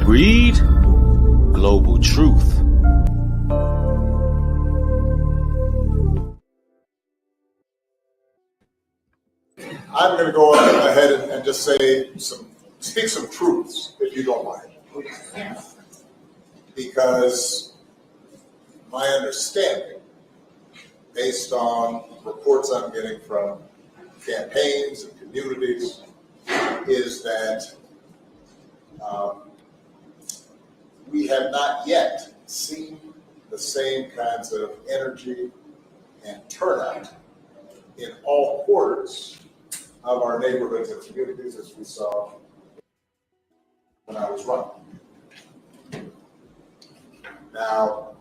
Breed global truth. I'm going to go ahead and just speak some truths, if you don't mind. Because my understanding, based on reports I'm getting from campaigns and communities, is that we have not yet seen the same kinds of energy and turnout in all quarters of our neighborhoods and communities as we saw when I was running. Now,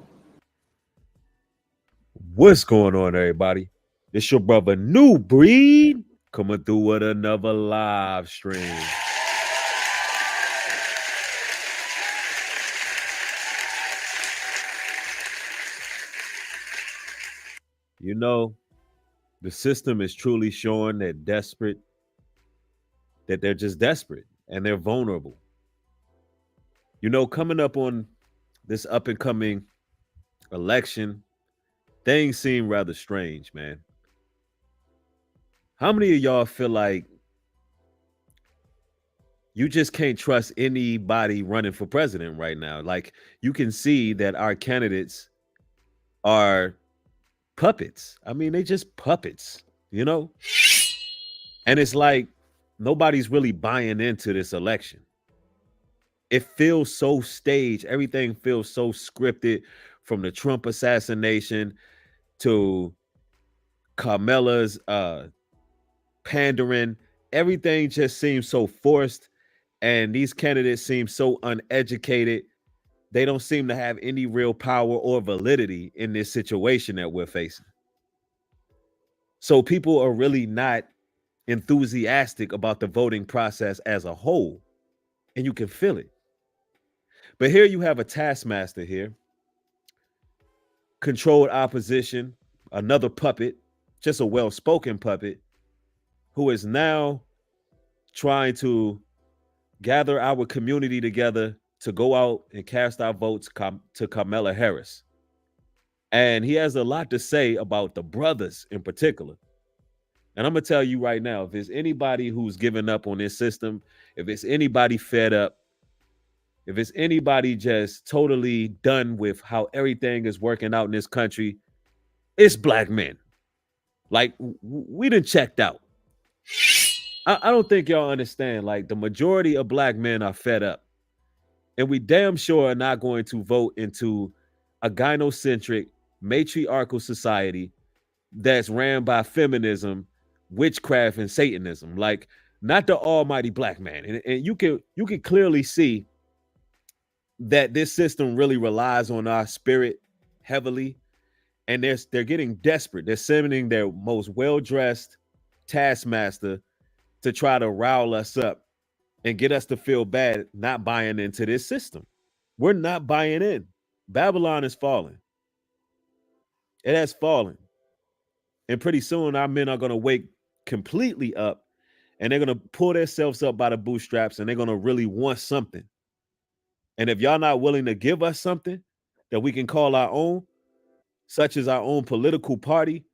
What's going on, everybody? It's your brother New Breed coming through with another live stream. You know, the system is truly showing that they're just desperate and they're vulnerable. You know, coming up on this up and coming election, things seem rather strange, man. How many of y'all feel like you just can't trust anybody running for president right now? Like, you can see that our candidates are puppets. I mean, they just puppets, you know? And it's like nobody's really buying into this election. It feels so staged. Everything feels so scripted, from the Trump assassination to Kamala's pandering. Everything just seems so forced, and these candidates seem so uneducated. They don't seem to have any real power or validity in this situation that we're facing. So people are really not enthusiastic about the voting process as a whole, and you can feel it. But here you have a taskmaster here, controlled opposition, another puppet, just a well-spoken puppet, who is now trying to gather our community together to go out and cast our votes to Kamala Harris. And he has a lot to say about the brothers in particular. And I'm going to tell you right now, if it's anybody who's given up on this system, if it's anybody fed up, if it's anybody just totally done with how everything is working out in this country, it's black men. Like, we done checked out. I don't think y'all understand. Like, the majority of black men are fed up. And we damn sure are not going to vote into a gynocentric, matriarchal society that's ran by feminism, witchcraft, and Satanism. Like, not the almighty black man. And you can clearly see that this system really relies on our spirit heavily, and they're getting desperate. They're sending their most well-dressed taskmaster to try to rile us up and get us to feel bad not buying into this system. We're not buying in. Babylon is falling. It has fallen. And pretty soon our men are going to wake completely up, and they're going to pull themselves up by the bootstraps, and they're going to really want something. And if y'all not willing to give us something that we can call our own, such as our own political party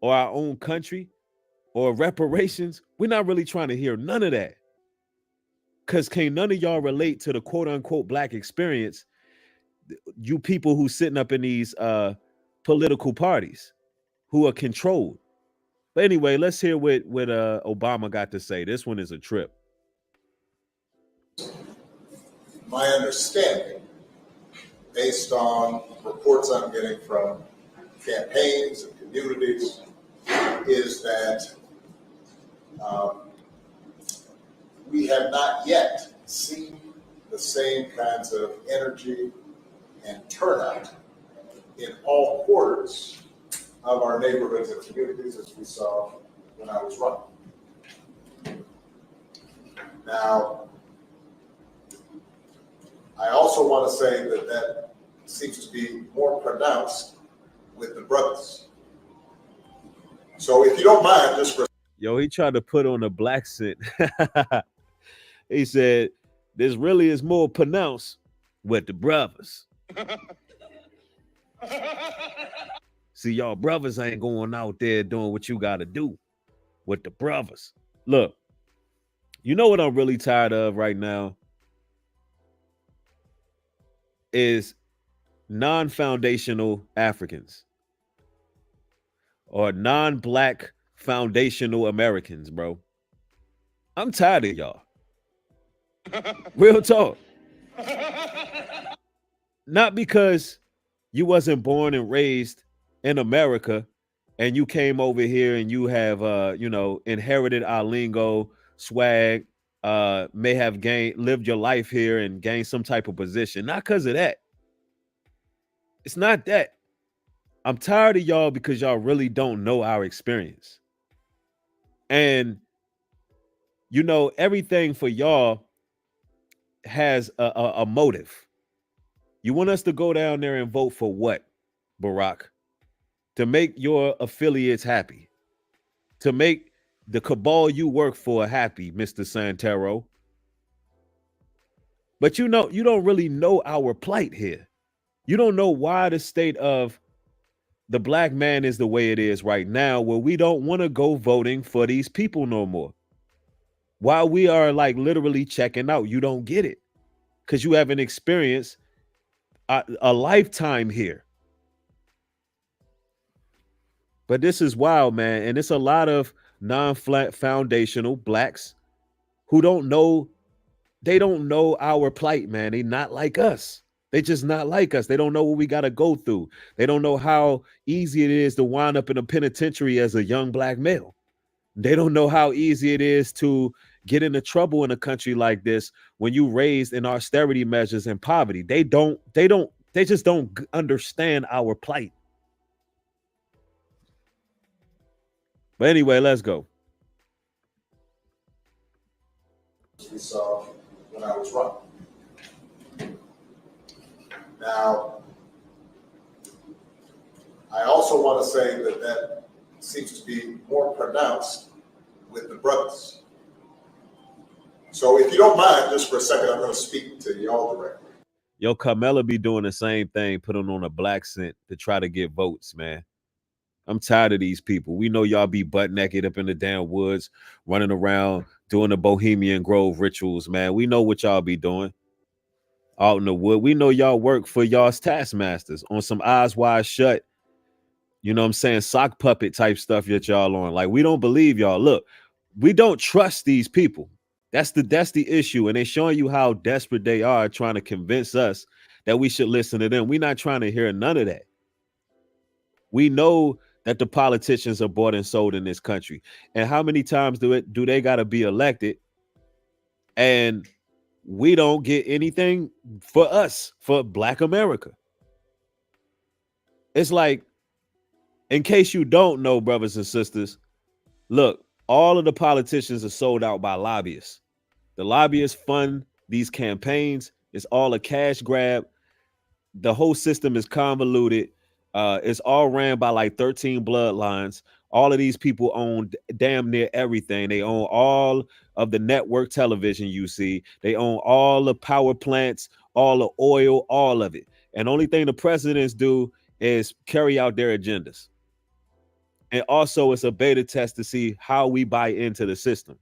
or our own country or reparations, we're not really trying to hear none of that. Because can none of y'all relate to the quote unquote black experience, you people who sitting up in these political parties who are controlled? But anyway, let's hear what Obama got to say. This one is a trip. my understanding, based on reports I'm getting from campaigns and communities, is that we have not yet seen the same kinds of energy and turnout in all quarters of our neighborhoods and communities as we saw when I was running. Now, I also want to say that that seems to be more pronounced with the brothers. So if you don't mind, just for he tried to put on a black scent. He said, This really is more pronounced with the brothers. See, y'all brothers ain't going out there doing what you got to do with the brothers. Look, you know what I'm really tired of right now is non-foundational Africans or non-black foundational Americans, bro. I'm tired of y'all. Real talk. Not because you wasn't born and raised in America and you came over here and you have inherited our lingo, swag, may have lived your life here and gained some type of position. Not because of that. It's not that. I'm tired of y'all because y'all really don't know our experience. And everything for y'all has a motive. You want us to go down there and vote for what, Barack? To make your affiliates happy. To make the cabal you work for happy, Mr. Santero. But you don't really know our plight here. You don't know why the state of the black man is the way it is right now, where we don't want to go voting for these people no more. While we are like literally checking out, you don't get it because you haven't experienced a lifetime here. But this is wild, man. And it's a lot of non-flat foundational blacks who don't know our plight, man. They not like us. They just not like us. They don't know what we got to go through. They don't know how easy it is to wind up in a penitentiary as a young black male. They don't know how easy it is to get into trouble in a country like this when you raised in austerity measures and poverty. They just don't understand our plight. But anyway, let's go. We saw when I was running. Now, I also want to say that seems to be more pronounced with the brothers. So if you don't mind, just for a second, I'm going to speak to y'all directly. Yo, Kamala be doing the same thing, putting on a black scent to try to get votes, man. I'm tired of these people. We know y'all be butt naked up in the damn woods, running around, doing the Bohemian Grove rituals, man. We know what y'all be doing out in the wood. We know y'all work for y'all's taskmasters on some eyes wide shut, you know what I'm saying, sock puppet type stuff that y'all on. Like, we don't believe y'all. Look, we don't trust these people. That's the issue. And they showing you how desperate they are trying to convince us that we should listen to them. We're not trying to hear none of that. We know that the politicians are bought and sold in this country. And how many times do they got to be elected and we don't get anything for us, for Black America? It's like, in case you don't know, brothers and sisters, look, all of the politicians are sold out by lobbyists. The lobbyists fund these campaigns. It's all a cash grab. The whole system is convoluted. It's all ran by like 13 bloodlines. All of these people own damn near everything. They own all of the network television you see. They own all the power plants, all the oil, all of it. And only thing the presidents do is carry out their agendas. And also it's a beta test to see how we buy into the system.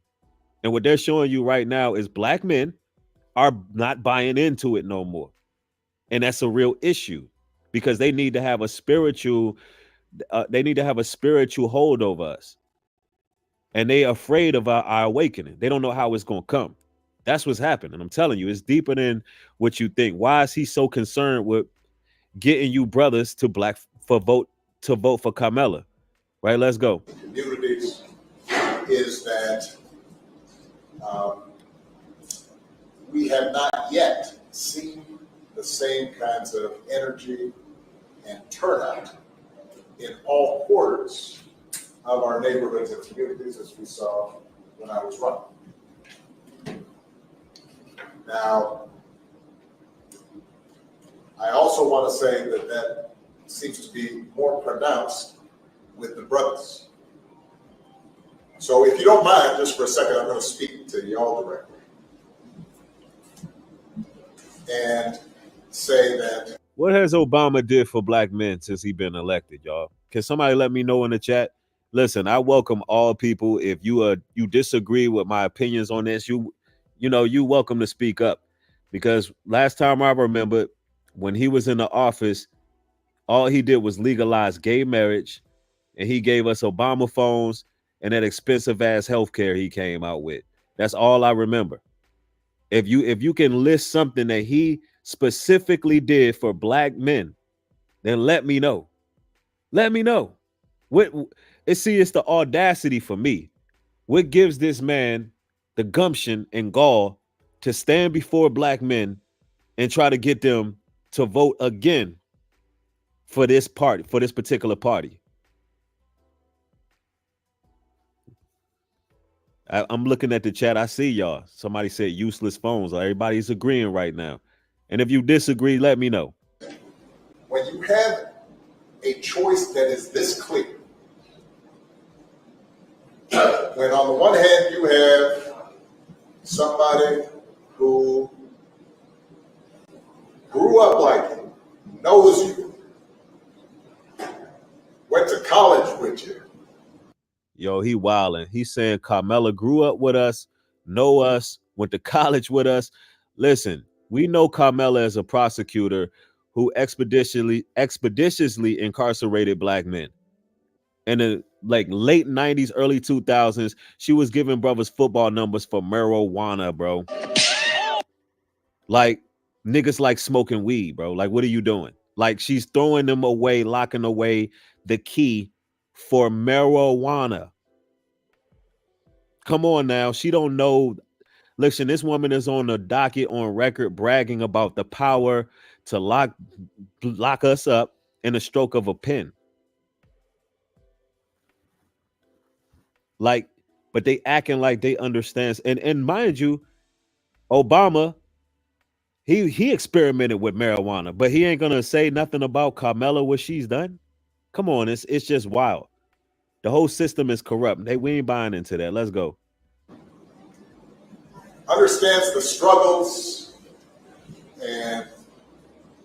And what they're showing you right now is black men are not buying into it no more. And that's a real issue because they need to have a spiritual hold over us. And they're afraid of our awakening. They don't know how it's going to come. That's what's happening. I'm telling you, it's deeper than what you think. Why is he so concerned with getting you brothers to vote for Kamala? Right, let's go. Communities is that we have not yet seen the same kinds of energy and turnout in all quarters of our neighborhoods and communities as we saw when I was running. Now, I also want to say that seems to be more pronounced with the brothers. So if you don't mind, just for a second, I'm going to speak to y'all directly. and say that. What has Obama did for black men since he been elected, y'all? Can somebody let me know in the chat? Listen, I welcome all people. If you disagree with my opinions on this, you welcome to speak up. Because last time I remember, when he was in the office, all he did was legalize gay marriage, and he gave us Obama phones and that expensive ass healthcare he came out with. That's all I remember. If you can list something that he specifically did for black men, then let me know. Let me know. What it's the audacity for me. What gives this man the gumption and gall to stand before black men and try to get them to vote again for this party, for this particular party? I'm looking at the chat. I see y'all. Somebody said useless phones. Everybody's agreeing right now. And if you disagree, let me know. When you have a choice that is this clear, when on the one hand you have somebody who grew up like you, knows you, went to college with you. Yo, he wilding. He's saying Kamala grew up with us, know us, went to college with us. Listen, we know Kamala as a prosecutor who expeditiously incarcerated black men. In the late 90s, early 2000s, she was giving brothers football numbers for marijuana, bro. Like niggas like smoking weed, bro. Like, what are you doing? Like, she's throwing them away, locking away the key for marijuana. Come on now. She don't know. Listen, this woman is on the docket on record bragging about the power to lock us up in a stroke of a pen. Like, but they acting like they understand. And mind you, Obama, he experimented with marijuana, but he ain't gonna say nothing about Kamala, what she's done. Come on, it's just wild. The whole system is corrupt. We ain't buying into that. Let's go. Understands the struggles and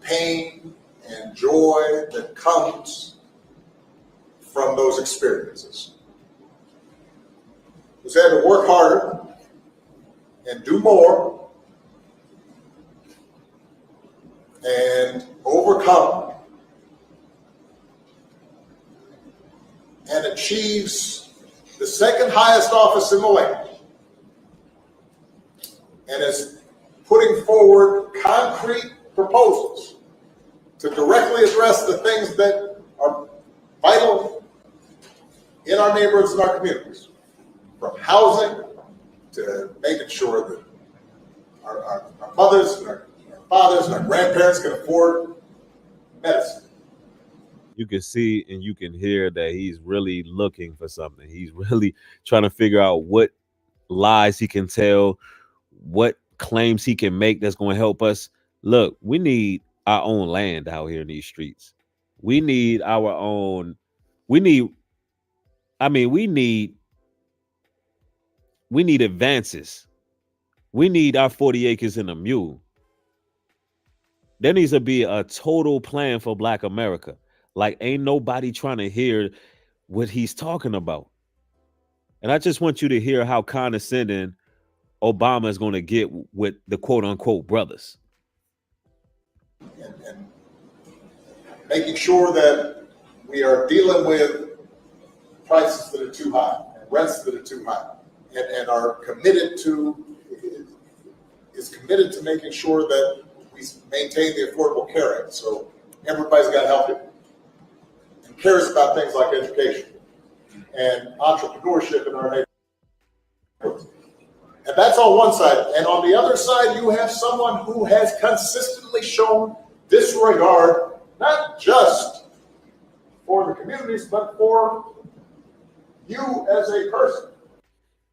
pain and joy that comes from those experiences. Who's had to work harder and do more and overcome and achieves the second highest office in the land, and is putting forward concrete proposals to directly address the things that are vital in our neighborhoods and our communities, from housing to making sure that our mothers and our fathers and our grandparents can afford medicine. You can see and you can hear that he's really looking for something. He's really trying to figure out what lies he can tell, what claims he can make that's going to help us. Look, we need our own land out here in these streets. We need our own. We need advances. We need our 40 acres and a mule. There needs to be a total plan for Black America. Like, ain't nobody trying to hear what he's talking about. And I just want you to hear how condescending Obama is going to get with the quote unquote brothers. And making sure that we are dealing with prices that are too high, and rents that are too high, and are committed to making sure that we maintain the Affordable Care Act. So everybody's got health care and cares about things like education and entrepreneurship in our neighborhoods. And that's on one side. And on the other side, you have someone who has consistently shown disregard, not just for the communities, but for you as a person.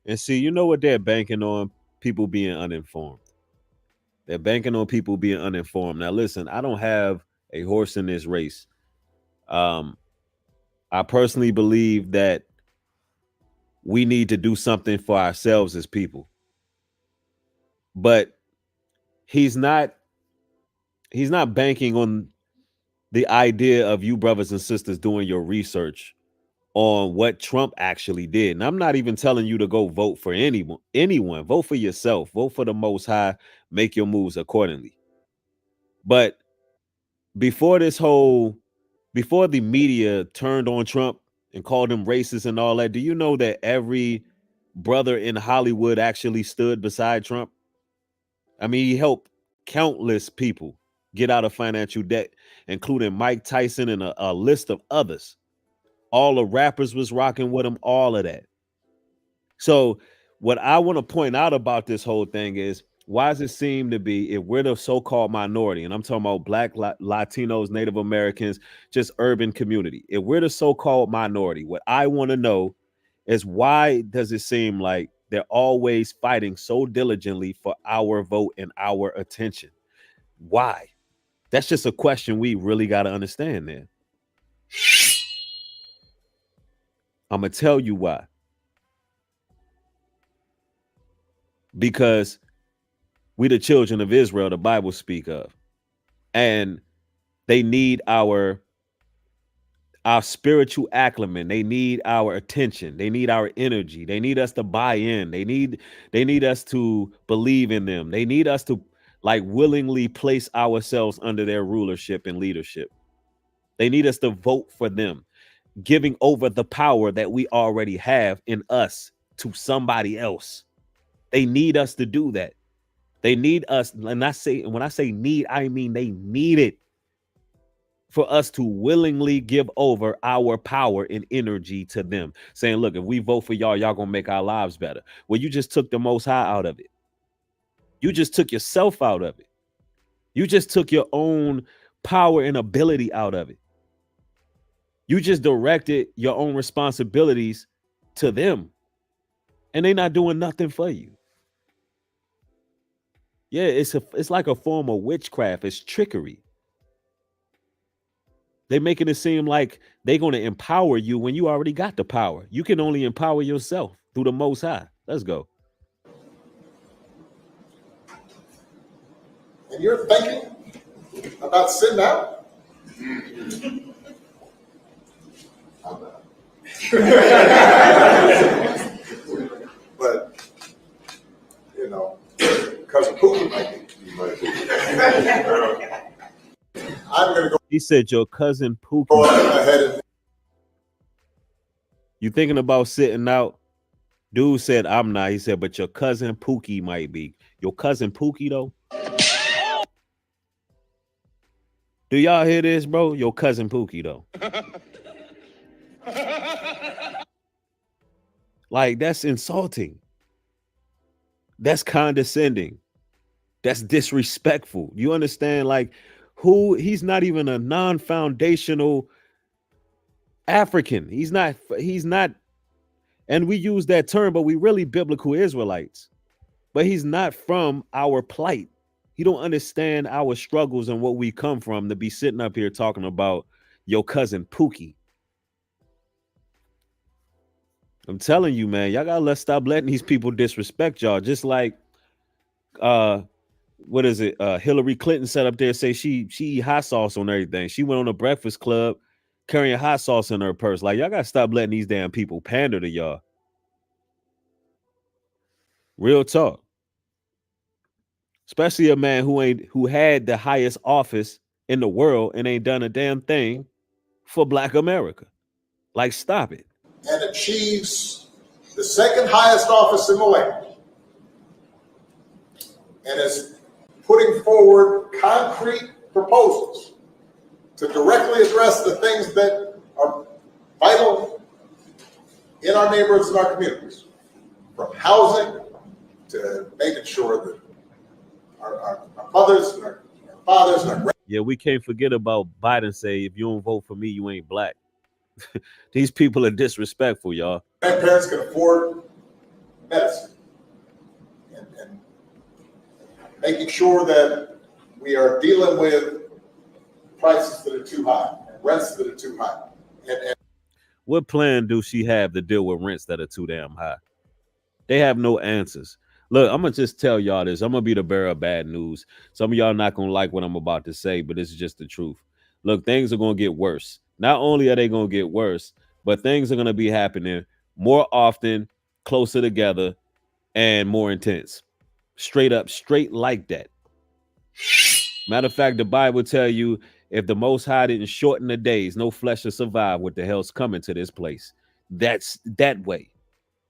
And see, you know what they're banking on? People being uninformed. They're banking on people being uninformed. Now, listen, I don't have a horse in this race. I personally believe that we need to do something for ourselves as people. But he's not He's not banking on the idea of you brothers and sisters doing your research on what Trump actually did. And I'm not even telling you to go vote for anyone. Vote for yourself. Vote for the Most High. Make your moves accordingly. But before before the media turned on Trump and called him racist and all that, do you know that every brother in Hollywood actually stood beside Trump? I mean, he helped countless people get out of financial debt, including Mike Tyson and a list of others. All the rappers was rocking with him, all of that. So what I want to point out about this whole thing is, why does it seem to be, if we're the so-called minority, and I'm talking about Black, Latinos, Native Americans, just urban community, if we're the so-called minority, what I want to know is, why does it seem like they're always fighting so diligently for our vote and our attention? Why? That's just a question we really got to understand there. I'm going to tell you why. Because we the children of Israel, the Bible speak of, and they need our spiritual acclimate. They need our attention. They need our energy. They need us to buy in. They need us to believe in them. They need us to like willingly place ourselves under their rulership and leadership. They need us to vote for them, giving over the power that we already have in us to somebody else. They need us to do that. They need us, and when I say need, I mean they need it for us to willingly give over our power and energy to them, saying, look, if we vote for y'all, y'all gonna make our lives better. Well, you just took the Most High out of it. You just took yourself out of it. You just took your own power and ability out of it. You just directed your own responsibilities to them, and they're not doing nothing for you. Yeah, it's like a form of witchcraft. It's trickery. They're making it seem like they're going to empower you when you already got the power. You can only empower yourself through the Most High. Let's go. And you're thinking about sitting out? I'm not. But, you know, Cousin Pookie might be. I'm going to go. He said your cousin Pookie. Go ahead and. You thinking about sitting out? Dude said, I'm not. He said, but your cousin Pookie might be. Your cousin Pookie, though? Do y'all hear this, bro? Your cousin Pookie, though. Like, that's insulting. That's condescending. That's disrespectful. You understand? Like, he's not even a non-foundational African. He's not, and we use that term, but we really biblical Israelites. But he's not from our plight. He don't understand our struggles and what we come from to be sitting up here talking about your cousin Pookie. I'm telling you, man, y'all gotta stop letting these people disrespect y'all. Just like what is it? Hillary Clinton sat up there, say she eat hot sauce on everything. She went on a Breakfast Club carrying hot sauce in her purse. Like, y'all gotta stop letting these damn people pander to y'all. Real talk. Especially a man who had the highest office in the world and ain't done a damn thing for Black America. Like, stop it. And achieves the second highest office in the land, and is putting forward concrete proposals to directly address the things that are vital in our neighborhoods and our communities, from housing to making sure that our mothers and our fathers and our yeah, we can't forget about Biden say, if you don't vote for me, you ain't black. These people are disrespectful, y'all. grandparents can afford medicine, and making sure that we are dealing with prices that are too high and rents that are too high. And what plan do she have to deal with rents that are too damn high? They have no answers. Look, I'm gonna just tell y'all this. I'm gonna be the bearer of bad news. Some of y'all not gonna like what I'm about to say, but it's just the truth. Look, things are gonna get worse. Not only are they gonna get worse, but things are gonna be happening more often, closer together, and more intense. Straight up, straight like that. Matter of fact, the Bible tell you if the Most High didn't shorten the days, no flesh will survive. What the hell's coming to this place? That's that way.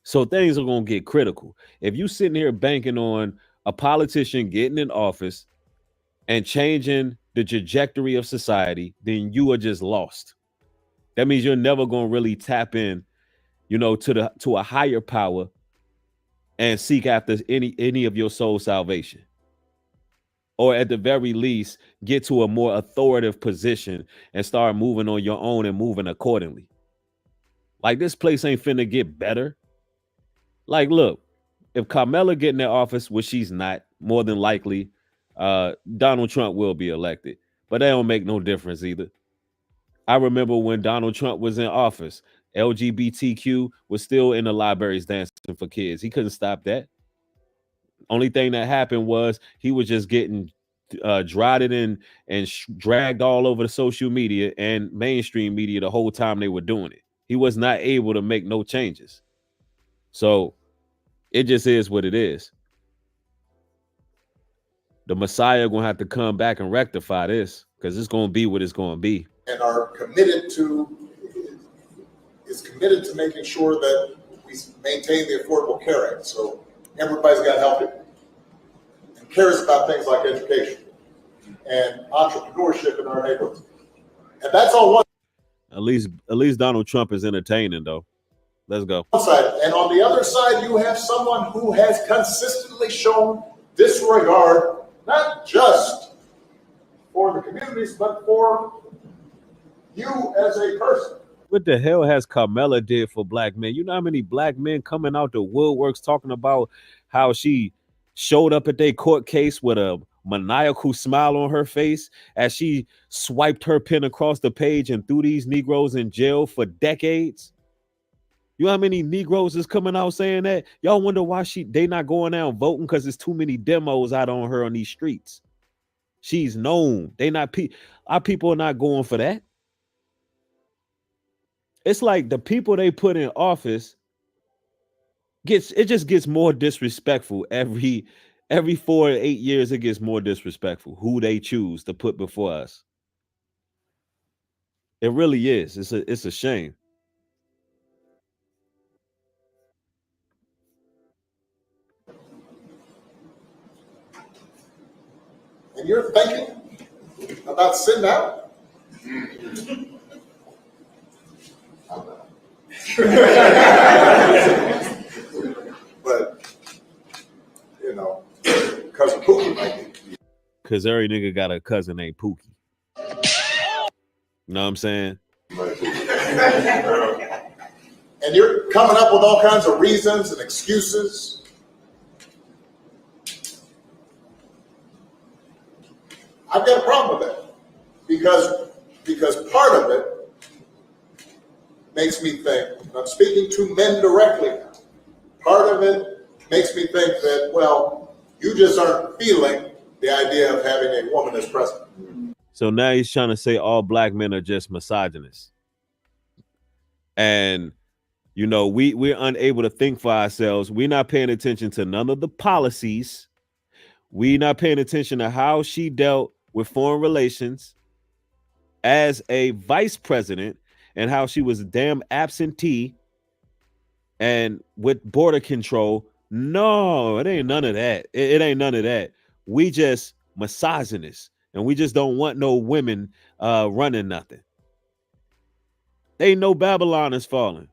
So things are gonna get critical. If you sitting here banking on a politician getting in office and changing the trajectory of society, then you are just lost. That means you're never gonna really tap in, to a higher power and seek after any of your soul salvation. Or at the very least, get to a more authoritative position and start moving on your own and moving accordingly. Like this place ain't finna get better. Like, look, if Kamala get in their office, which she's not, more than likely, Donald Trump will be elected. But that don't make no difference either. I remember when Donald Trump was in office, LGBTQ was still in the libraries dancing for kids. He couldn't stop that. Only thing that happened was he was just getting drotted and dragged all over the social media and mainstream media the whole time they were doing it. He was not able to make no changes. So it just is what it is. The Messiah gonna have to come back and rectify this because it's gonna be what it's gonna be. And is committed to making sure that we maintain the Affordable Care Act. So everybody's got help and cares about things like education and entrepreneurship in our neighborhoods. And that's on one. At least Donald Trump is entertaining though. Let's go. Side. And on the other side, you have someone who has consistently shown disregard, not just for the communities, but for you as a person. What the hell has Kamala did for black men? You know how many black men coming out the woodworks talking about how she showed up at their court case with a maniacal smile on her face as she swiped her pen across the page and threw these Negroes in jail for decades? You know how many Negroes is coming out saying that? Y'all wonder why they not going out voting because there's too many demos out on her on these streets. She's known. Our people are not going for that. It's like the people they put in office just gets more disrespectful every 4 to 8 years. It gets more disrespectful who they choose to put before us. It really is. It's a shame. And you're thinking about sitting out? But, cousin Pookie might be. Because every nigga got a cousin named Pookie. You know what I'm saying? And you're coming up with all kinds of reasons and excuses. I've got a problem with that because part of it makes me think, and I'm speaking to men directly now, part of it makes me think that, well, you just aren't feeling the idea of having a woman as president. So now he's trying to say all black men are just misogynists. And, we're unable to think for ourselves. We're not paying attention to none of the policies. We're not paying attention to how she dealt with foreign relations as a vice president and how she was damn absentee and with border control. No, it ain't none of that. It ain't none of that. We just misogynists and we just don't want no women running nothing. Ain't no Babylon is falling.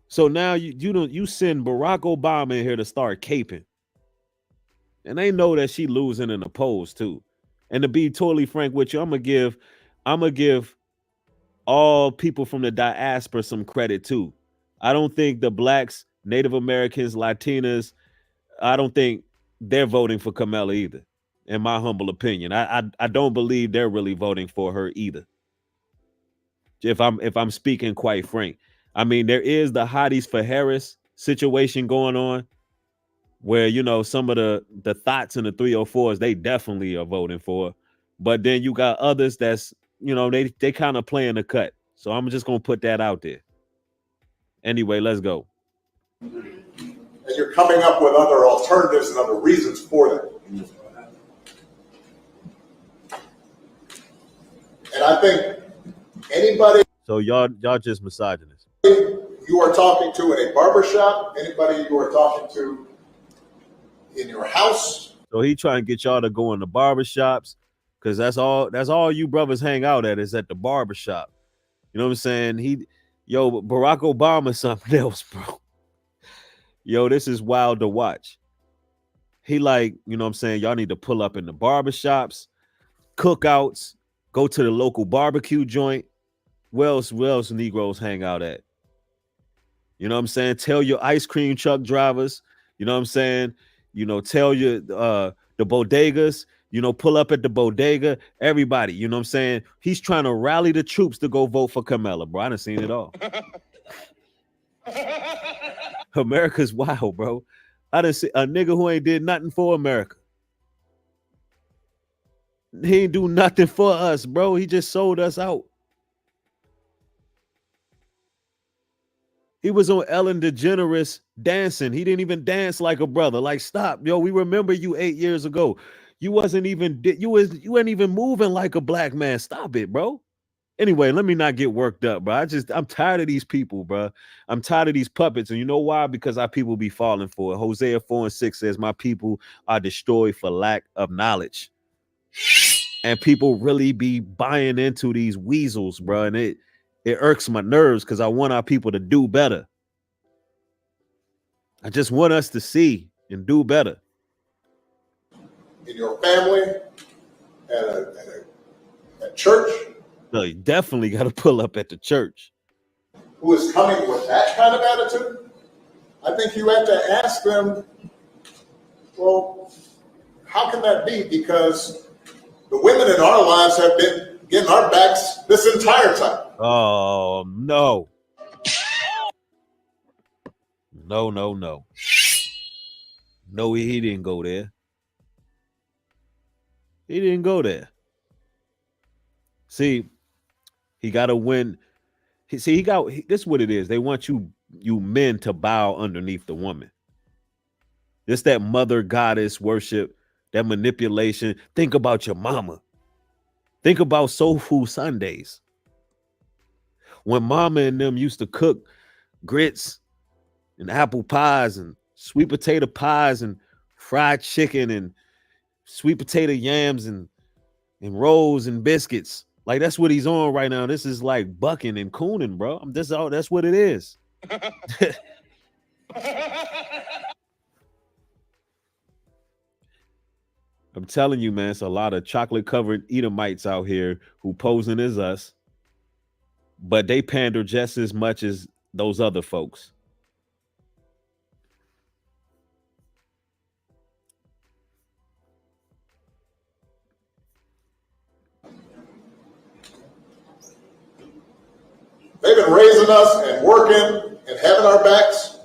So now you send Barack Obama in here to start caping. And they know that she losing in the polls too. And to be totally frank with you, I'm gonna give all people from the diaspora some credit too. I don't think the blacks, Native Americans, Latinas, I don't think they're voting for Kamala either. In my humble opinion, I don't believe they're really voting for her either. If I'm speaking quite frank, I mean there is the hotties for Harris situation going on, where some of the thoughts in the 304s they definitely are voting for, but then you got others that's they kind of playing the cut. So I'm just gonna put that out there. Anyway, let's go. And you're coming up with other alternatives and other reasons for that. And I think anybody. So y'all just misogynist. You are talking to in a barbershop, anybody you are talking to in your house. So he trying to get y'all to go in the barbershops, because that's all you brothers hang out at, is at the barbershop. You know what I'm saying? Barack Obama something else, bro. Yo, this is wild to watch. He like, you know what I'm saying, y'all need to pull up in the barbershops, cookouts, go to the local barbecue joint. Where else Negroes hang out at? You know what I'm saying? Tell your ice cream truck drivers, you know what I'm saying? Tell your the bodegas, pull up at the bodega. Everybody, you know what I'm saying? He's trying to rally the troops to go vote for Kamala, bro. I done seen it all. America's wild, bro. I done see a nigga who ain't did nothing for America. He ain't do nothing for us, bro. He just sold us out. He was on Ellen DeGeneres dancing. He didn't even dance like a brother. Like, stop, yo. We remember you 8 years ago. You wasn't even moving like a black man. Stop it, bro. Anyway, let me not get worked up, bro. I'm tired of these people, bro. I'm tired of these puppets. And you know why? Because our people be falling for it. Hosea 4:6 says, my people are destroyed for lack of knowledge. And people really be buying into these weasels, bro. And it irks my nerves, because I want our people to do better. I just want us to see and do better. In your family, at church. No, you definitely got to pull up at the church. Who is coming with that kind of attitude? I think you have to ask them, well, how can that be? Because the women in our lives have been getting our backs this entire time. Oh, no. No. No, he didn't go there. He didn't go there. See, he got to win. This is what it is. They want you men to bow underneath the woman. It's that mother goddess worship, that manipulation. Think about your mama. Think about Soul Food Sundays. When mama and them used to cook grits and apple pies and sweet potato pies and fried chicken and sweet potato yams and rolls and biscuits. Like, that's what he's on right now. This is like bucking and cooning, bro. That's what it is. I'm telling you, man, it's a lot of chocolate covered Edomites out here who posing as us, but they pander just as much as those other folks. They've been raising us and working and having our backs.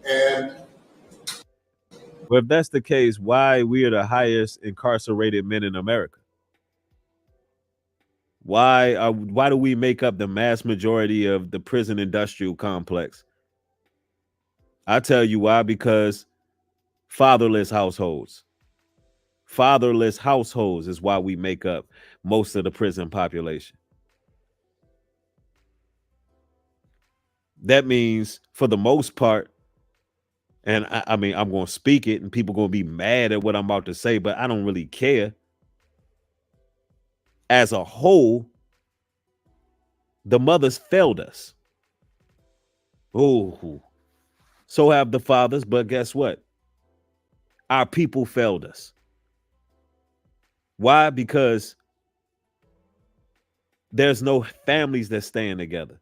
And well, if that's the case, why we are the highest incarcerated men in America? Why do we make up the mass majority of the prison industrial complex? I tell you why, because fatherless households. Fatherless households is why we make up most of the prison population. That means, for the most part, and I mean, I'm going to speak it and people going to be mad at what I'm about to say, but I don't really care. As a whole, the mothers failed us. Oh, so have the fathers, but guess what? Our people failed us. Why? Because there's no families that stand together.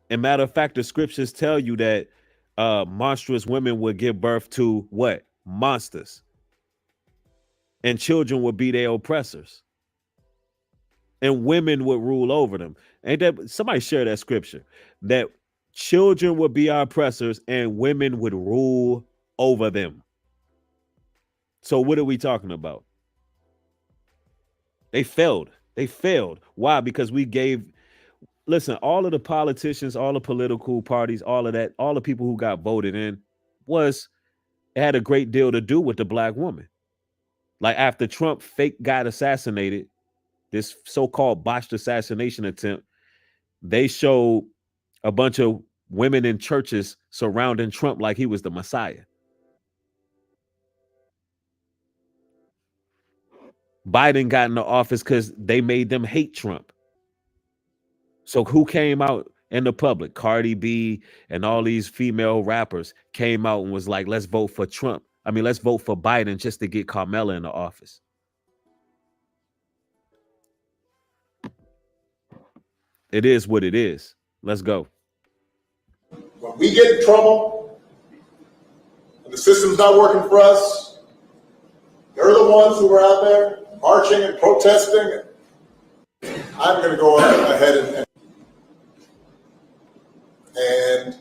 And matter of fact, the scriptures tell you that monstrous women would give birth to what? Monsters. And children would be their oppressors. And women would rule over them. Ain't that somebody share that scripture? That children would be our oppressors and women would rule over them. So what are we talking about? They failed. They failed. Why? Because we gave, listen, all of the politicians, all the political parties, all of that, all the people who got voted in was, it had a great deal to do with the black woman. Like after Trump fake got assassinated, this so-called botched assassination attempt, they showed a bunch of women in churches surrounding Trump like he was the Messiah. Biden got in the office because they made them hate Trump. So who came out in the public? Cardi B and all these female rappers came out and was like, let's vote for Trump. I mean, let's vote for Biden just to get Kamala in the office. It is what it is. Let's go. When we get in trouble and the system's not working for us, they're the ones who are out there marching and protesting. I'm going to go ahead and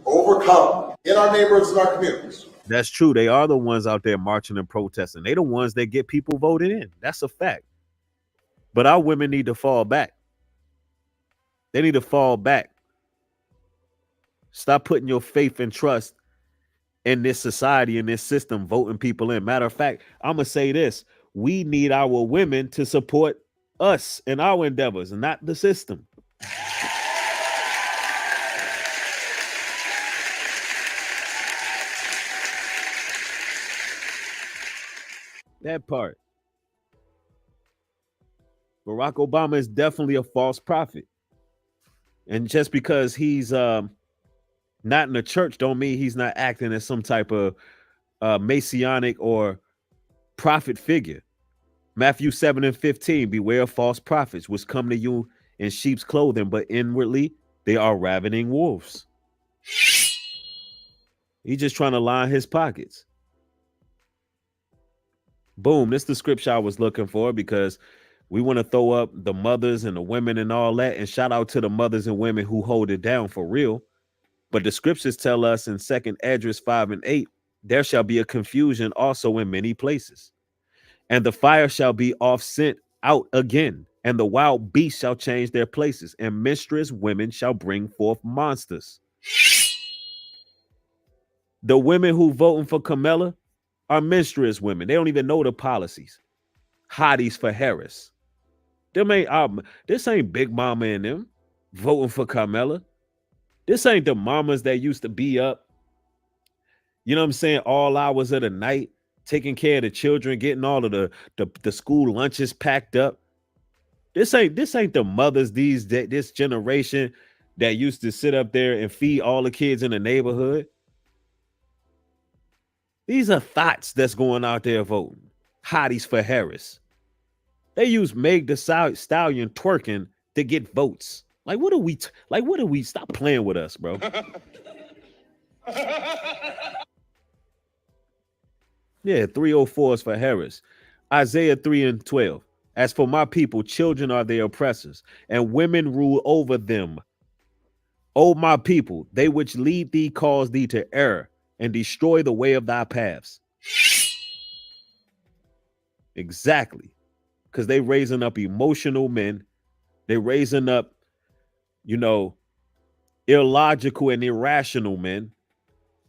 overcome in our neighborhoods and our communities. That's true. They are the ones out there marching and protesting. They the ones that get people voted in. That's a fact. But our women need to fall back. They need to fall back. Stop putting your faith and trust in this society, in this system, voting people in. Matter of fact, I'm going to say this. We need our women to support us in our endeavors, not the system. That part. Barack Obama is definitely a false prophet. And just because he's not in the church don't mean he's not acting as some type of messianic or prophet figure. Matthew 7:15, beware of false prophets, which come to you in sheep's clothing, but inwardly they are ravening wolves. He's just trying to line his pockets. Boom, this is the scripture I was looking for, because we want to throw up the mothers and the women and all that, and shout out to the mothers and women who hold it down for real. But the scriptures tell us in 2 Esdras 5:8, there shall be a confusion also in many places. And the fire shall be off sent out again, and the wild beasts shall change their places, and mistress women shall bring forth monsters. The women who voting for Kamala are mistress women. They don't even know the policies. Hotties for Harris. This ain't Big Mama and them voting for Kamala. This ain't the mamas that used to be up, you know what I'm saying, all hours of the night, taking care of the children, getting all of the school lunches packed up. This ain't the mothers this generation that used to sit up there and feed all the kids in the neighborhood. These are thoughts that's going out there voting. Hotties for Harris. They use Meg the Stallion twerking to get votes. Like, what are we stop playing with us, bro? Yeah, 304 is for Harris. Isaiah 3:12. As for my people, children are their oppressors, and women rule over them. O my people, they which lead thee cause thee to err, and destroy the way of thy paths. Exactly. Because they raising up emotional men. They raising up, illogical and irrational men.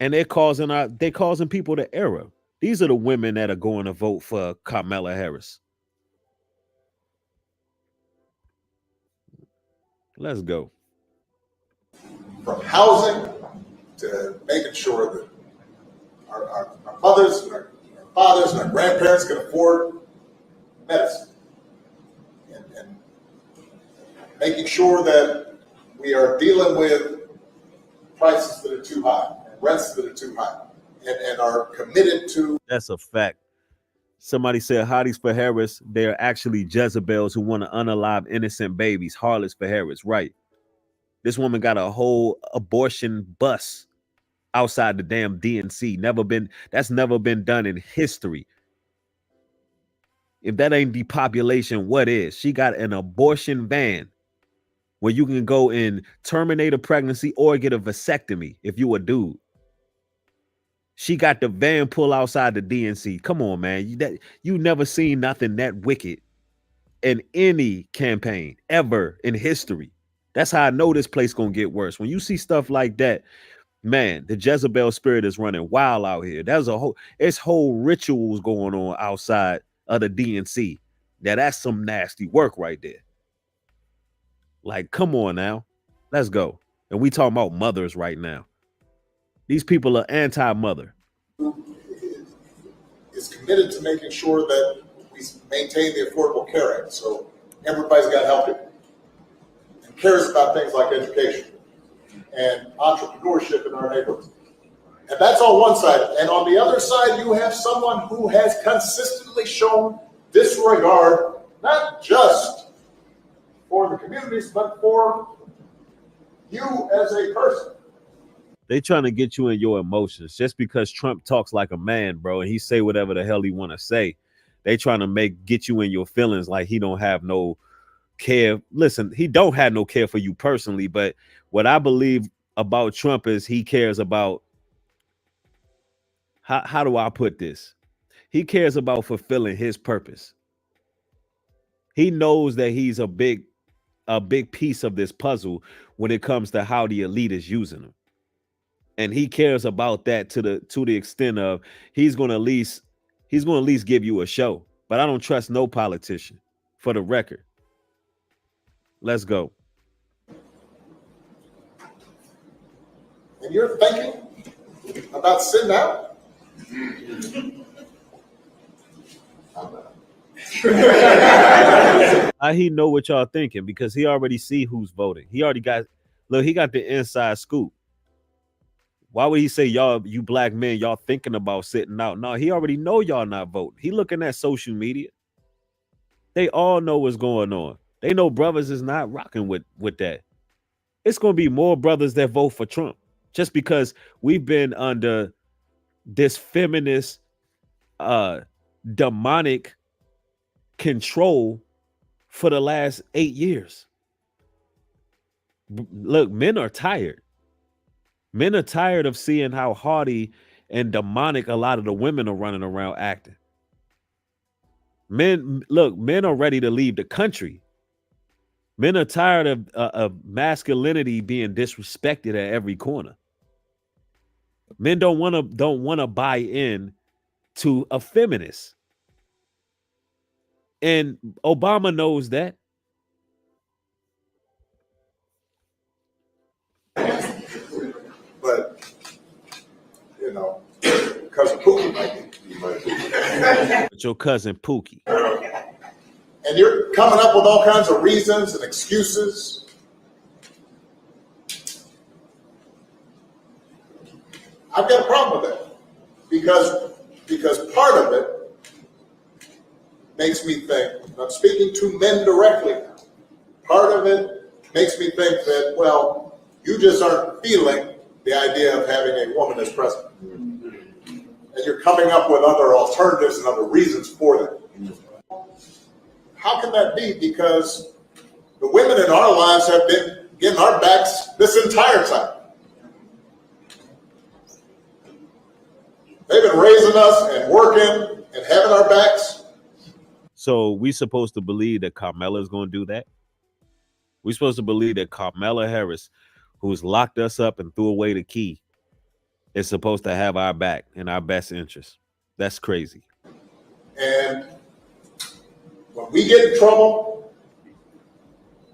And they're causing people to error. These are the women that are going to vote for Kamala Harris. Let's go. From housing to making sure that our mothers and our fathers and our grandparents can afford medicine. And making sure that we are dealing with prices that are too high, and rents that are too high, and are committed to. That's a fact. Somebody said hotties for Harris. They're actually Jezebels who want to unalive innocent babies. Harlots for Harris, right? This woman got a whole abortion bus outside the damn DNC. That's never been done in history. If that ain't depopulation, what is? She got an abortion van where you can go and terminate a pregnancy or get a vasectomy if you a dude. She got the van pull outside the DNC. Come on, man. You never seen nothing that wicked in any campaign ever in history. That's how I know this place gonna get worse. When you see stuff like that, man, the Jezebel spirit is running wild out here. It's whole rituals going on outside of the DNC. Now that's some nasty work right there. Like, come on now. Let's go. And we talking about mothers right now. These people are anti-mother. Is committed to making sure that we maintain the Affordable Care Act, so everybody's got health and cares about things like education and entrepreneurship in our neighborhoods. And that's on one side. And on the other side, you have someone who has consistently shown disregard, not just for the communities, but for you as a person. They trying to get you in your emotions just because Trump talks like a man, bro, and he say whatever the hell he want to say. They trying to get you in your feelings like he don't have no care. Listen, he don't have no care for you personally, but what I believe about Trump is he cares about, how do I put this? He cares about fulfilling his purpose. He knows that he's a big piece of this puzzle when it comes to how the elite is using him. And he cares about that to the extent of he's gonna at least give you a show. But I don't trust no politician, for the record. Let's go. And you're thinking about sitting out? He know what y'all thinking because he already see who's voting. He got the inside scoop. Why would he say y'all, you black men, y'all thinking about sitting out? No, he already know y'all not voting. He looking at social media. They all know what's going on. They know brothers is not rocking with that. It's going to be more brothers that vote for Trump just because we've been under this feminist, demonic control for the last 8 years. Look, men are tired. Men are tired of seeing how haughty and demonic a lot of the women are running around acting. Men are ready to leave the country. Men are tired of masculinity being disrespected at every corner. Men don't want to buy in to a feminist. And Obama knows that. But, cousin Pookie might be. But your cousin Pookie. And you're coming up with all kinds of reasons and excuses. I've got a problem with that because part of it makes me think, I'm speaking to men directly now, part of it makes me think that, well, you just aren't feeling the idea of having a woman as president. And you're coming up with other alternatives and other reasons for that. How can that be? Because the women in our lives have been getting our backs this entire time. They've been raising us and working and having our backs. So we supposed to believe that Kamala is going to do that? We're supposed to believe that Kamala Harris, who's locked us up and threw away the key, is supposed to have our back and our best interest. That's crazy. And when we get in trouble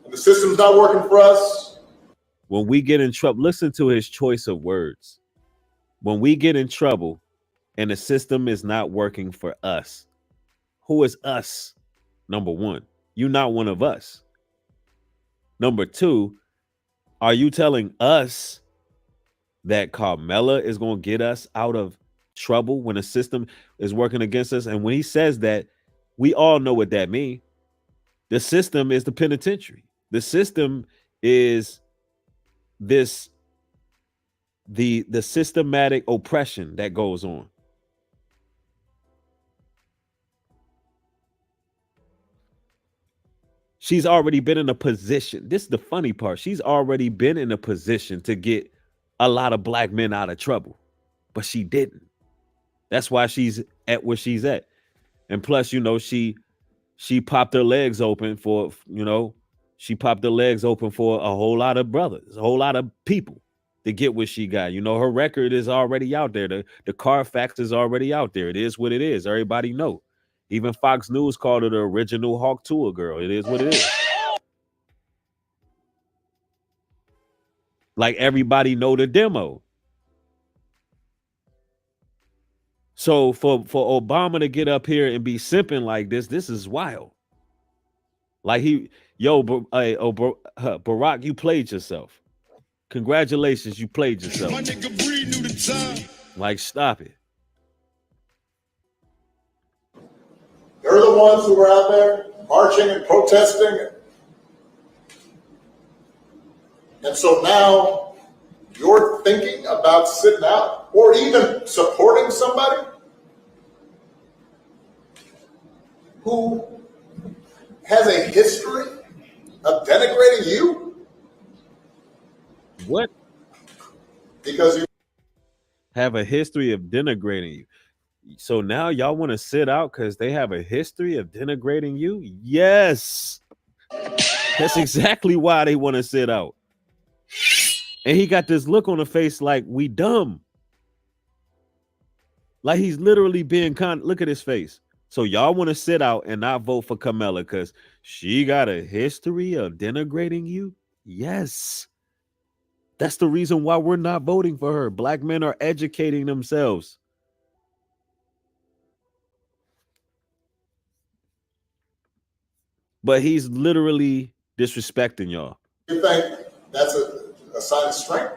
and the system's not working for us. When we get in trouble, listen to his choice of words. When we get in trouble and the system is not working for us, who is us? Number one, you're not one of us. Number two, are you telling us that Kamala is going to get us out of trouble when the system is working against us? And when he says that, we all know what that means. The system is the penitentiary. The system is the systematic oppression that goes on. She's already been in a position. This is the funny part. She's already been in a position to get a lot of black men out of trouble, but she didn't. That's why she's at where she's at. And plus, she popped her legs open for, she popped her legs open for a whole lot of brothers, a whole lot of people to get what she got. Her record is already out there. The Carfax is already out there. It is what it is. Everybody know. Even Fox News called her the original Hawk Tour girl. It is what it is. Like everybody know the demo. So for Obama to get up here and be simping like this is wild. Like Barack, you played yourself. Congratulations, you played yourself. Like, stop it. They're the ones who were out there marching and protesting. And so now you're thinking about sitting out or even supporting somebody who has a history of denigrating you? What? Because you have a history of denigrating you. So now y'all want to sit out because they have a history of denigrating you? Yes. That's exactly why they want to sit out. And he got this look on the face like we dumb. Like he's literally being look at his face. So y'all want to sit out and not vote for Kamala because she got a history of denigrating you? Yes. That's the reason why we're not voting for her. Black men are educating themselves. But he's literally disrespecting y'all. You think that's a sign of strength?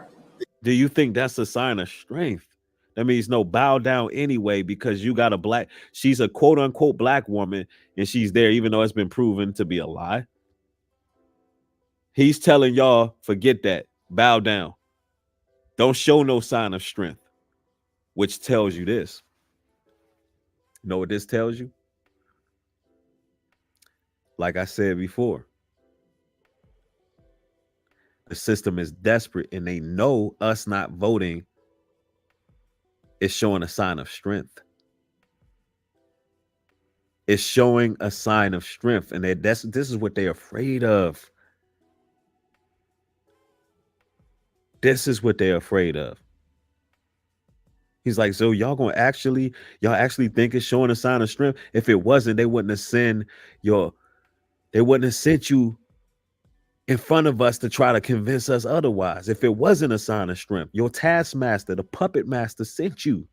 Do you think that's a sign of strength? That means no, bow down anyway because you got she's a quote unquote black woman and she's there even though it's been proven to be a lie. He's telling y'all, forget that, bow down. Don't show no sign of strength, which tells you this. You know what this tells you? Like I said before, the system is desperate and they know us not voting is showing a sign of strength. It's showing a sign of strength, and this is what they're afraid of. This is what they're afraid of. He's like, so y'all actually think it's showing a sign of strength? If it wasn't, they wouldn't have sent you in front of us to try to convince us otherwise. If it wasn't a sign of strength, your taskmaster, the puppet master, sent you.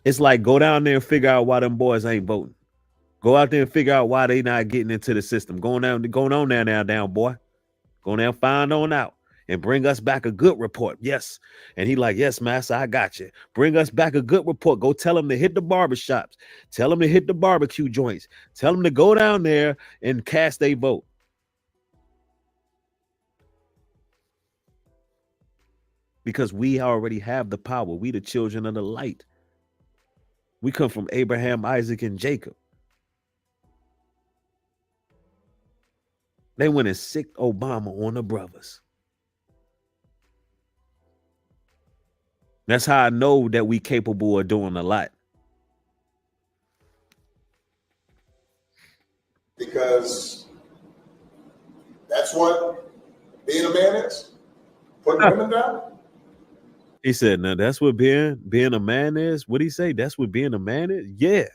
It's like, go down there and figure out why them boys ain't voting. Go out there and figure out why they not getting into the system. Going on now, boy. Go down, find on out, and bring us back a good report. Yes. And he like, yes, master, I got you. Bring us back a good report. Go tell them to hit the barbershops. Tell them to hit the barbecue joints. Tell them to go down there and cast a vote. Because we already have the power. We the children of the light. We come from Abraham, Isaac, and Jacob. They went and sicked Obama on the brothers. That's how I know that we capable of doing a lot. Because that's what being a man is. Putting women down. He said, "Now that's what being a man is." What did he say? That's what being a man is. Yeah,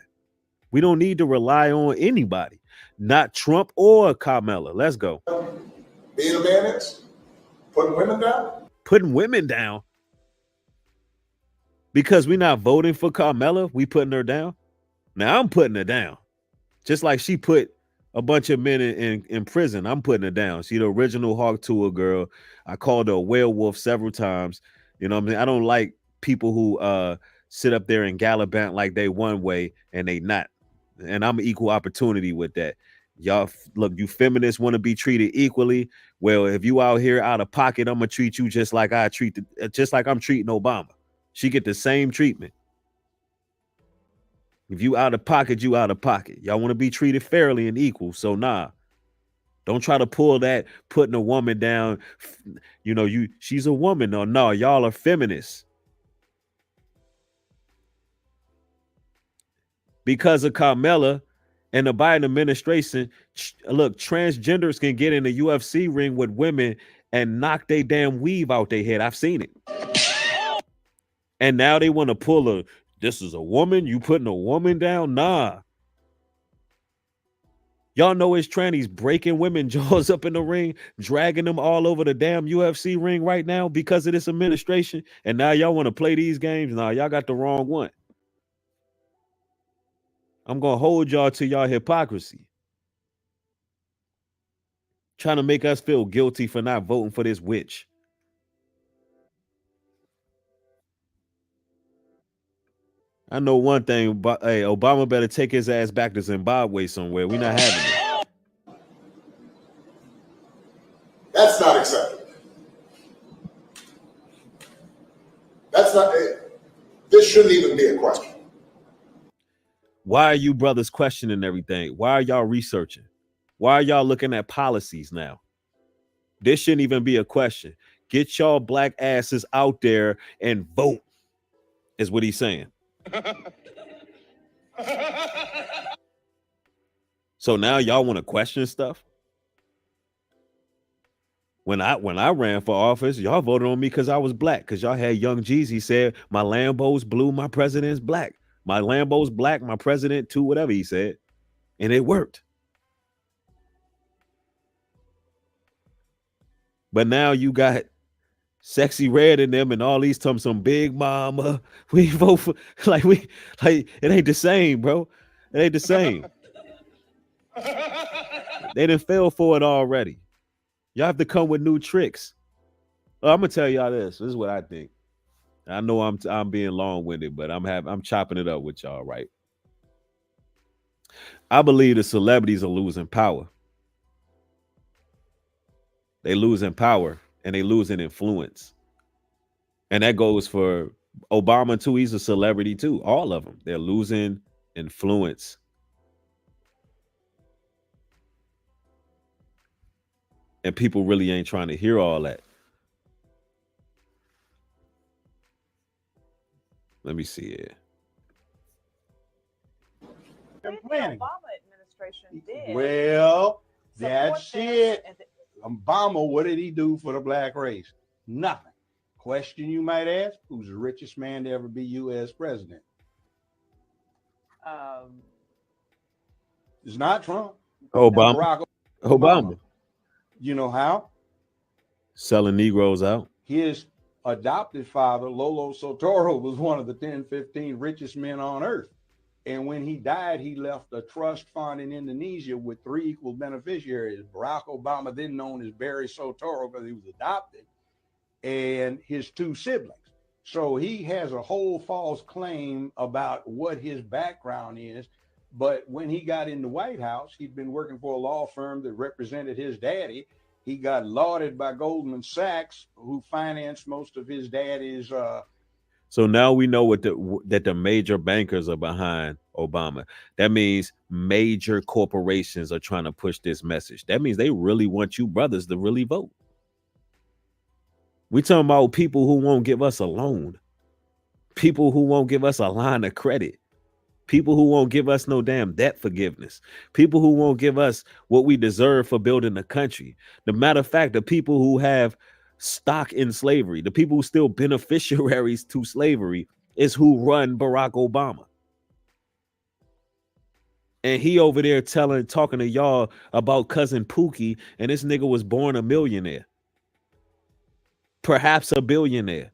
we don't need to rely on anybody, not Trump or Kamala. Let's go. Being a man is putting women down. Putting women down because we're not voting for Kamala. We putting her down. Now I'm putting her down, just like she put a bunch of men in prison. I'm putting her down. She the original Hawk Tour girl. I called her a werewolf several times. You know what I mean? I don't like people who sit up there and gallivant like they one way and they not. And I'm equal opportunity with that. Y'all, look, you feminists want to be treated equally. Well, if you out here out of pocket, I'm gonna treat you just like I'm treating Obama. She get the same treatment. If you out of pocket, you out of pocket. Y'all want to be treated fairly and equal. So nah, don't try to pull that putting a woman down. She's a woman. No, y'all are feminists. Because of Kamala and the Biden administration, look, transgenders can get in the UFC ring with women and knock their damn weave out their head. I've seen it. And now they want to pull this is a woman, you putting a woman down? Nah. Y'all know it's trannies breaking women jaws up in the ring, dragging them all over the damn UFC ring right now because of this administration. And now y'all want to play these games? Nah, y'all got the wrong one. I'm going to hold y'all to y'all hypocrisy. Trying to make us feel guilty for not voting for this witch. I know one thing, but hey, Obama better take his ass back to Zimbabwe somewhere. We're not having it. That's not acceptable. That's not it. This shouldn't even be a question. Why are you brothers questioning everything? Why are y'all researching? Why are y'all looking at policies now? This shouldn't even be a question. Get y'all black asses out there and vote, is what he's saying. So now y'all want to question stuff? When I ran for office, y'all voted on me because I was black. Because y'all had Young Jeezy said, my Lambo's blue, my president's black. My Lambo's black, my president too, whatever he said. And it worked. But now you got Sexy Red in them and all these terms, some big mama. We vote for like it ain't the same, bro. It ain't the same. They done fell for it already. Y'all have to come with new tricks. I'm gonna tell y'all this. This is what I think. I know I'm being long-winded, but I'm chopping it up with y'all, right? I believe the celebrities are losing power. They losing power and they losing influence. And that goes for Obama too. He's a celebrity too. All of them. They're losing influence. And people really ain't trying to hear all that. Let me see it. The Obama administration did. Well, that's it. Obama, what did he do for the black race? Nothing. Question you might ask, who's the richest man to ever be U.S. president? It's not Trump. Obama. Obama. You know how? Selling Negroes out. His adopted father, Lolo Soetoro, was one of the 10, 15 richest men on earth. And when he died, he left a trust fund in Indonesia with 3 equal beneficiaries. Barack Obama, then known as Barry Soetoro because he was adopted, and his 2 siblings. So he has a whole false claim about what his background is. But when he got in the White House, he'd been working for a law firm that represented his daddy. He got lauded by Goldman Sachs, who financed most of his daddy's. So now we know that the major bankers are behind Obama. That means major corporations are trying to push this message. That means they really want you brothers to really vote. We talking about people who won't give us a loan, people who won't give us a line of credit, people who won't give us no damn debt forgiveness, people who won't give us what we deserve for building the country. The matter of fact, the people who have stock in slavery, the people who still beneficiaries to slavery, is who run Barack Obama. And he over there talking to y'all about cousin Pookie, and this nigga was born a millionaire, perhaps a billionaire.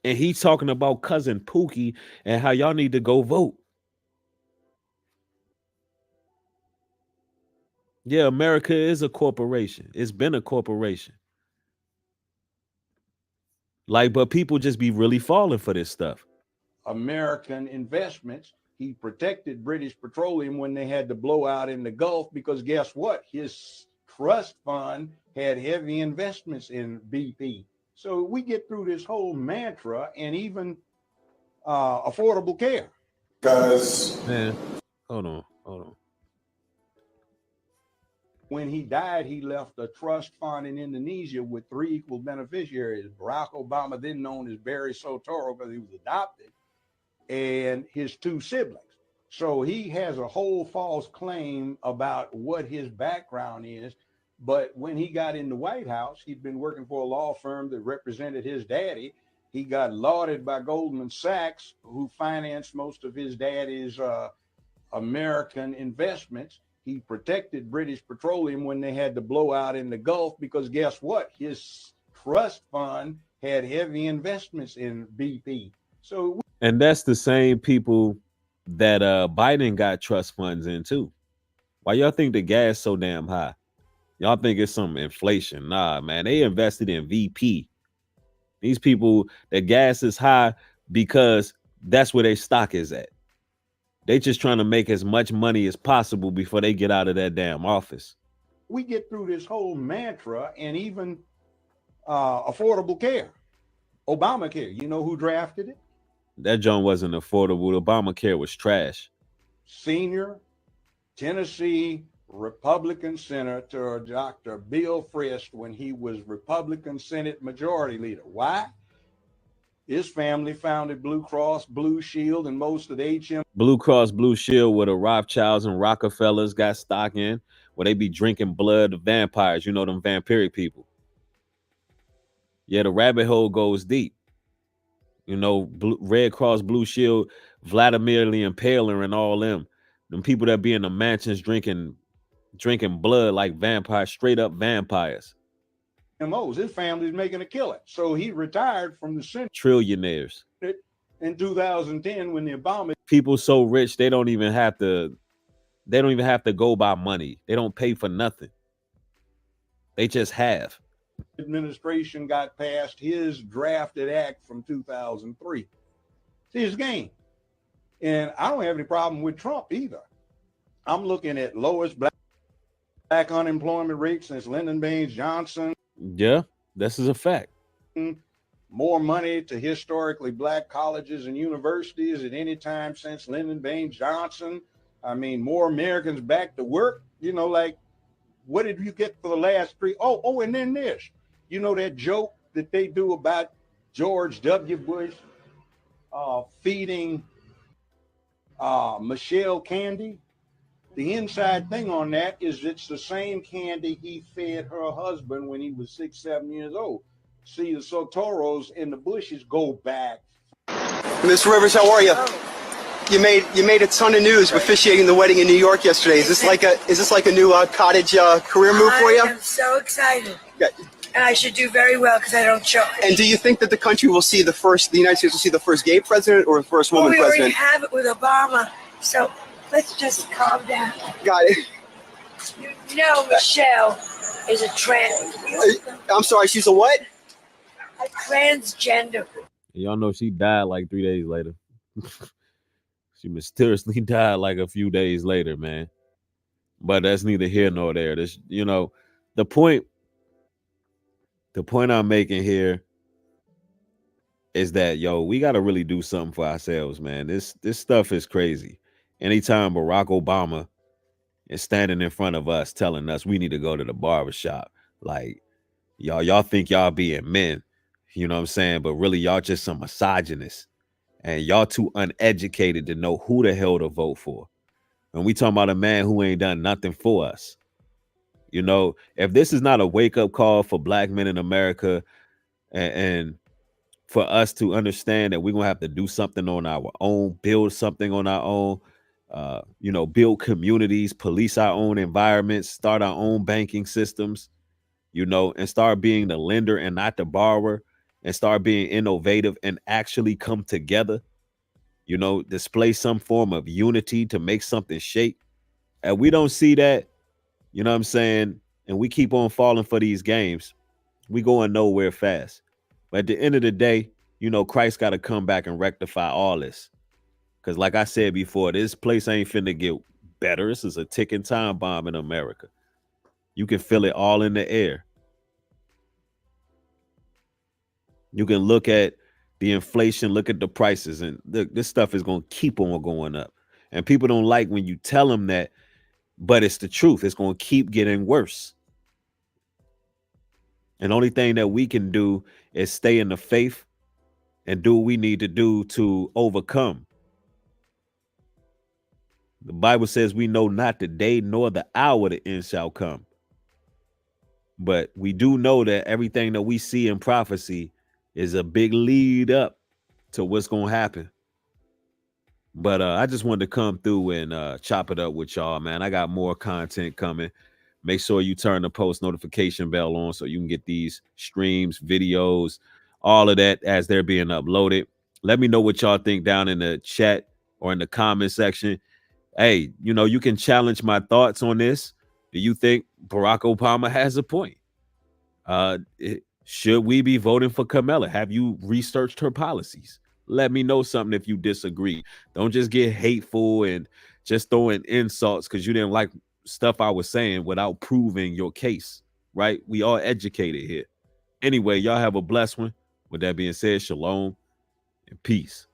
And he's talking about cousin Pookie and how y'all need to go vote. Yeah, America is a corporation. It's been a corporation. But people just be really falling for this stuff. American investments. He protected British Petroleum when they had the blowout in the Gulf because guess what? His trust fund had heavy investments in BP. So we get through this whole mantra and even affordable care. Because Man, hold on. When he died, he left a trust fund in Indonesia with 3 equal beneficiaries. Barack Obama, then known as Barry Soetoro because he was adopted, and his 2 siblings. So he has a whole false claim about what his background is. But when he got in the White House, he'd been working for a law firm that represented his daddy. He got lauded by Goldman Sachs, who financed most of his daddy's American investments. He protected British Petroleum when they had the blowout in the Gulf, because guess what? His trust fund had heavy investments in BP. So, and that's the same people that Biden got trust funds in too. Why y'all think the gas so damn high? Y'all think it's some inflation? Nah, man, they invested in VP. These people, the gas is high because that's where their stock is at. They just trying to make as much money as possible before they get out of that damn office. we get through this whole mantra, and even affordable care, Obamacare. You know who drafted it? That joint wasn't affordable. Obamacare was trash. Senior Tennessee Republican Senator Dr. Bill Frist, when he was Republican Senate Majority Leader. Why? His family founded Blue Cross Blue Shield, and most of the HM Blue Cross Blue Shield, where the Rothschilds and Rockefellers got stock in, where they be drinking blood of vampires. You know, them vampiric people. Yeah, the rabbit hole goes deep. You know, Red Cross Blue Shield, Vladimir the Impaler and all them people that be in the mansions drinking blood like vampires, straight up vampires. MOs. His family's making a killing. So he retired from the Senate. Trillionaires. In 2010, when the Obama people so rich they don't even have to go by money. They don't pay for nothing. They just have. administration got passed his drafted act from 2003. See his game. And I don't have any problem with Trump either. I'm looking at lowest black unemployment rate since Lyndon Baines Johnson. Yeah, this is a fact. More money to historically black colleges and universities at any time since Lyndon Baines Johnson. I mean, more Americans back to work. You know, like, what did you get for the last 3? Oh, and then this. You know that joke that they do about George W. Bush feeding Michelle candy? The inside thing on that is it's the same candy he fed her husband when he was 6, 7 years old. See, the Sotoros and the Bushes go back. Mr. Rivers, how are you? You made a ton of news officiating the wedding in New York yesterday. Is this like a new cottage career move for you? I am so excited. Yeah. And I should do very well because I don't choke. And do you think that the country will see the United States will see the first gay president or the first woman we president? already have it with Obama, so let's just calm down. Got it. You know, Michelle is a trans. I'm sorry, she's a what? A transgender. Y'all know she died like 3 days later. She mysteriously died like a few days later, man. But that's neither here nor there. This, you know, the point I'm making here is that, yo, we got to really do something for ourselves, man. This stuff is crazy. Anytime Barack Obama is standing in front of us telling us we need to go to the barbershop, like, y'all think y'all being men, you know what I'm saying? But really, y'all just some misogynists. And y'all too uneducated to know who the hell to vote for. And we talking about a man who ain't done nothing for us. You know, if this is not a wake-up call for black men in America and for us to understand that we're going to have to do something on our own, build something on our own, build communities, police our own environments, start our own banking systems, and start being the lender and not the borrower, and start being innovative and actually come together, display some form of unity to make something shake. And we don't see that, you know what I'm saying? And we keep on falling for these games. We going nowhere fast. But at the end of the day, Christ got to come back and rectify all this. Because like I said before, this place ain't finna get better. This is a ticking time bomb in America. You can feel it all in the air. You can look at the inflation, look at the prices, and this stuff is going to keep on going up. And people don't like when you tell them that, but it's the truth. It's going to keep getting worse. And the only thing that we can do is stay in the faith and do what we need to do to overcome. The Bible says we know not the day nor the hour the end shall come. But we do know that everything that we see in prophecy is a big lead up to what's going to happen. But I just wanted to come through and chop it up with y'all, man. I got more content coming. Make sure you turn the post notification bell on so you can get these streams, videos, all of that as they're being uploaded. Let me know what y'all think down in the chat or in the comment section. Hey, you can challenge my thoughts on this. Do you think Barack Obama has a point? Should we be voting for Kamala? Have you researched her policies? Let me know something if you disagree. Don't just get hateful and just throwing insults because you didn't like stuff I was saying without proving your case, right? We all educated here. Anyway, y'all have a blessed one. With that being said, shalom and peace.